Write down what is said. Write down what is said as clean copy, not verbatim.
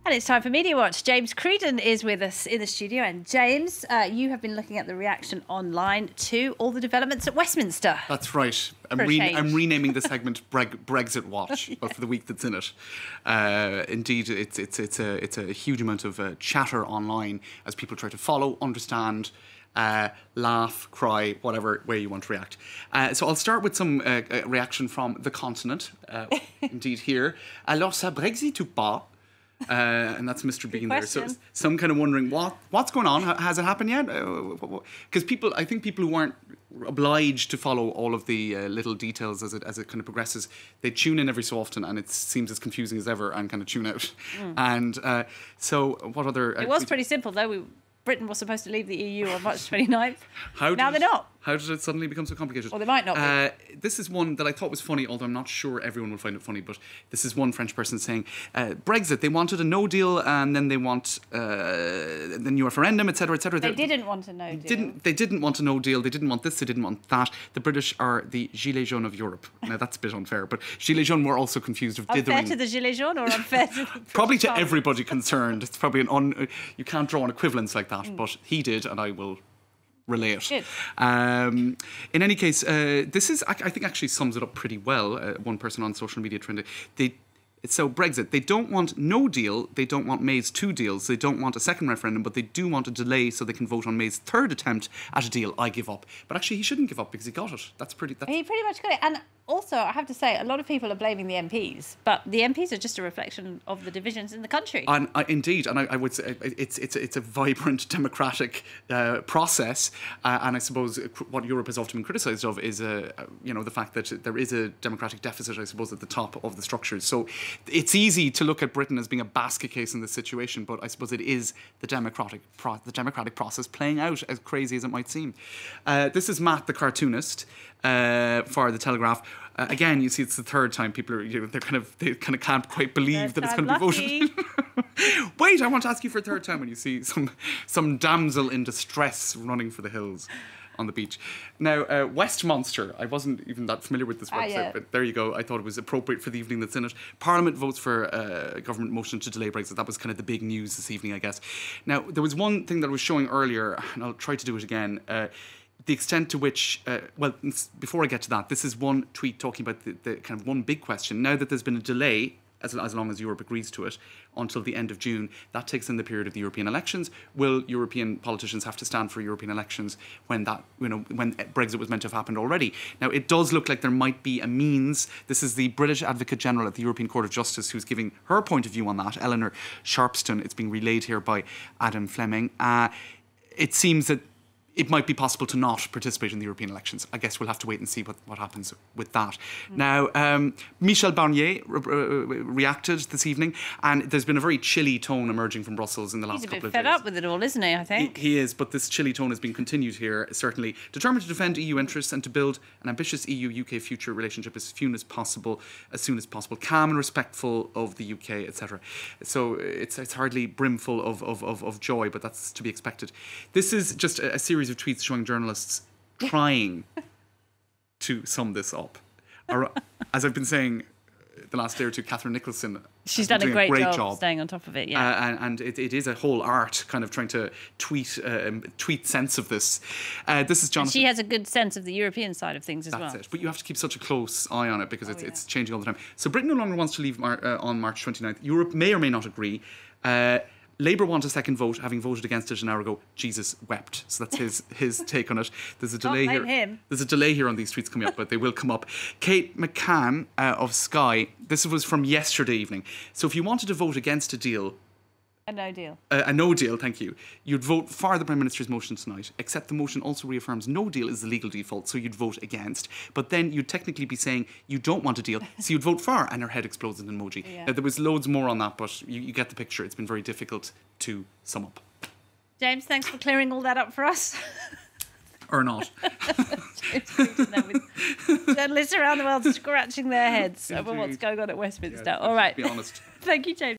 And it's time for Media Watch. James Creedon is with us in the studio. And James, you have been looking at the reaction online to all the developments at Westminster. That's right. I'm renaming the segment Brexitwatch for the week that's in it. Indeed, it's a huge amount of chatter online as people try to follow, understand, laugh, cry, whatever way you want to react. So I'll start with some reaction from the continent. Indeed here. Alors ça Brexit ou pas? And that's Mr. Bean there. So some kind of wondering what's going on. Has it happened yet? Because I think people who weren't obliged to follow all of the little details as it kind of progresses, they tune in every so often, and it seems as confusing as ever, and kind of tune out. And so what other? It was pretty simple though. Britain was supposed to leave the EU on March 29th. Now they're not. How did it suddenly become so complicated? Or they might not be. This is one that I thought was funny, although I'm not sure everyone will find it funny, but this is one French person saying, Brexit, they wanted a no deal and then they want the new referendum, etc., etc. They didn't want a no deal. They didn't want a no deal. They didn't want this. They didn't want that. The British are the gilets jaunes of Europe. Now, that's a bit unfair, but gilets jaunes were also confused of dithering. Unfair to the gilets jaunes or unfair to the Probably to everybody concerned. It's probably you can't draw an equivalence like that, but he did, and I will relay it. In any case, this is, I think, actually sums it up pretty well. One person on social media trying to... So Brexit, they don't want no deal, they don't want May's 2 deals, they don't want a second referendum, but they do want a delay so they can vote on May's 3rd attempt at a deal. I give up. But actually he shouldn't give up because he got it. He pretty much got it. And also, I have to say, a lot of people are blaming the MPs, but the MPs are just a reflection of the divisions in the country. Indeed, and I would say it's a vibrant democratic process, and I suppose what Europe has often been criticised of is the fact that there is a democratic deficit, I suppose, at the top of the structures. So it's easy to look at Britain as being a basket case in this situation, but I suppose it is the democratic process playing out, as crazy as it might seem. This is Matt, the cartoonist, for the Telegraph. Again, you see, it's the 3rd time people are, they kind of can't quite believe that it's going to be voted. Wait, I want to ask you for a 3rd time when you see some damsel in distress running for the hills on the beach. Now, Westminster, I wasn't even that familiar with this website, but there you go. I thought it was appropriate for the evening that's in it. Parliament votes for a government motion to delay Brexit. That was kind of the big news this evening, I guess. Now, there was one thing that I was showing earlier, and I'll try to do it again. The extent to which, well, before I get to that, this is one tweet talking about the kind of one big question. Now that there's been a delay, as long as Europe agrees to it, until the end of June, that takes in the period of the European elections. Will European politicians have to stand for European elections when when Brexit was meant to have happened already? Now, it does look like there might be a means. This is the British Advocate General at the European Court of Justice who's giving her point of view on that, Eleanor Sharpston. It's being relayed here by Adam Fleming. It seems that it might be possible to not participate in the European elections. I guess we'll have to wait and see what happens with that. Now, Michel Barnier reacted this evening, and there's been a very chilly tone emerging from Brussels in the last couple of days. He's a bit fed up with it all, isn't he, I think? He is, but this chilly tone has been continued here, certainly. Determined to defend EU interests and to build an ambitious EU-UK future relationship as soon as possible. Calm and respectful of the UK, etc. So it's hardly brimful of joy, but that's to be expected. This is just a series of tweets showing journalists trying to sum this up. As I've been saying the last day or two, Catherine Nicholson, she's done a great job staying on top of it. And it is a whole art, kind of trying to tweet sense of this. This is Jonathan. And she has a good sense of the European side of things as well. That's it. But you have to keep such a close eye on it because it's changing all the time. So Britain no longer wants to leave on March 29th. Europe may or may not agree. Labour want a second vote, having voted against it an hour ago. Jesus wept. So that's his take on it. There's a delay here. There's a delay here on these tweets coming up, but they will come up. Kate McCann of Sky. This was from yesterday evening. So if you wanted to vote against a deal, a no deal. A no deal, thank you. You'd vote for the Prime Minister's motion tonight, except the motion also reaffirms no deal is the legal default, so you'd vote against. But then you'd technically be saying you don't want a deal, so you'd vote for, and her head explodes in an emoji. Now, there was loads more on that, but you get the picture. It's been very difficult to sum up. James, thanks for clearing all that up for us. Or not. Journalists around the world scratching their heads over what's going on at Westminster. All right. Be honest. Thank you, James.